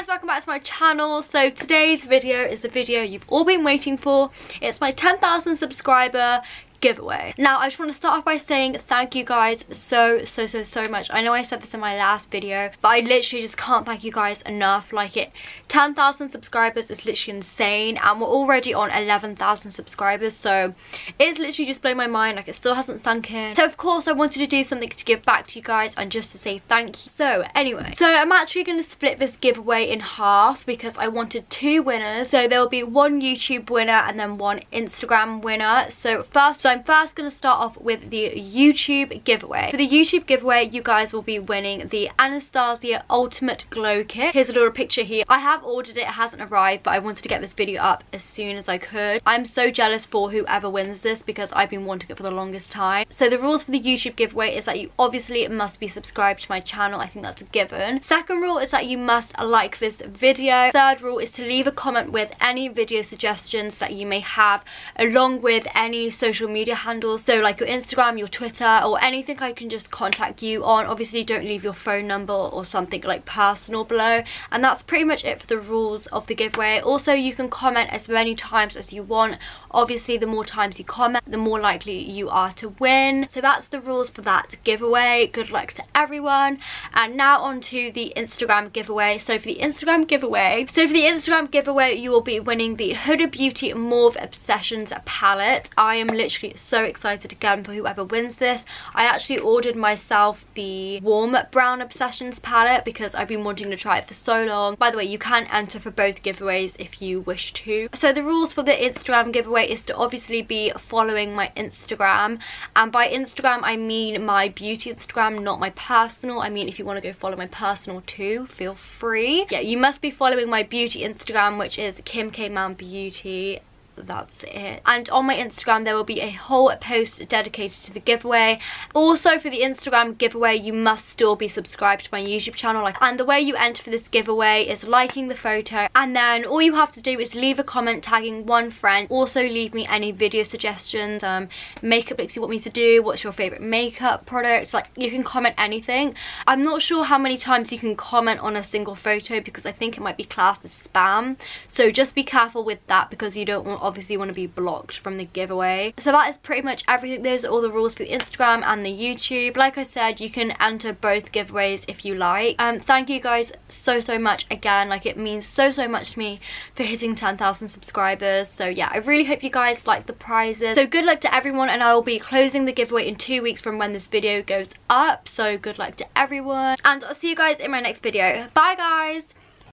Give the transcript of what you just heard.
welcome back to my channel. So today's video is the video you've all been waiting for. It's my 10,000 subscriber giveaway. Now I just want to start off by saying thank you guys so much. I know I said this in my last video, but I literally just can't thank you guys enough. Like, 10,000 subscribers is literally insane, and we're already on 11,000 subscribers, so it's literally just blown my mind. Like, it still hasn't sunk in. So of course I wanted to do something to give back to you guys and just to say thank you. So anyway, so I'm actually going to split this giveaway in half because I wanted 2 winners. So there will be 1 YouTube winner and then 1 Instagram winner. So I'm first going to start off with the YouTube giveaway. For the YouTube giveaway, you guys will be winning the Anastasia Ultimate Glow Kit. Here's a little picture here. I have ordered it, it hasn't arrived, but I wanted to get this video up as soon as I could. I'm so jealous for whoever wins this because I've been wanting it for the longest time. So the rules for the YouTube giveaway is that you obviously must be subscribed to my channel. I think that's a given. Second rule is that you must like this video. Third rule is to leave a comment with any video suggestions that you may have, along with any social media handles, so like your Instagram, your Twitter, or anything I can just contact you on. Obviously don't leave your phone number or something like personal below, and that's pretty much it for the rules of the giveaway. Also, you can comment as many times as you want. Obviously the more times you comment, the more likely you are to win. So that's the rules for that giveaway. Good luck to everyone. And now on to the Instagram giveaway. So for the Instagram giveaway, you will be winning the Huda Beauty Mauve Obsessions palette. I am literally so excited again for whoever wins this. I actually ordered myself the Warm Brown Obsessions palette because I've been wanting to try it for so long. By the way, you can enter for both giveaways if you wish to. So the rules for the Instagram giveaway is to obviously be following my Instagram, and by Instagram I mean my beauty Instagram, not my personal. I mean, if you want to go follow my personal too, feel free. Yeah, you must be following my beauty Instagram, which is Kim K Man Beauty. That's it. And on my Instagram there will be a whole post dedicated to the giveaway. Also for the Instagram giveaway, you must still be subscribed to my YouTube channel. And the way you enter for this giveaway is liking the photo, and then all you have to do is leave a comment tagging 1 friend. Also leave me any video suggestions, makeup looks you want me to do, what's your favorite makeup product. Like, you can comment anything. I'm not sure how many times you can comment on a single photo because I think it might be classed as spam, so just be careful with that because you don't obviously want to be blocked from the giveaway. So that is pretty much everything. Those are all the rules for the Instagram and the YouTube. Like I said, you can enter both giveaways if you like. Thank you guys so much again. Like, it means so much to me for hitting 10,000 subscribers. So yeah, I really hope you guys like the prizes. So good luck to everyone, and I will be closing the giveaway in 2 weeks from when this video goes up. So good luck to everyone, and I'll see you guys in my next video. Bye guys.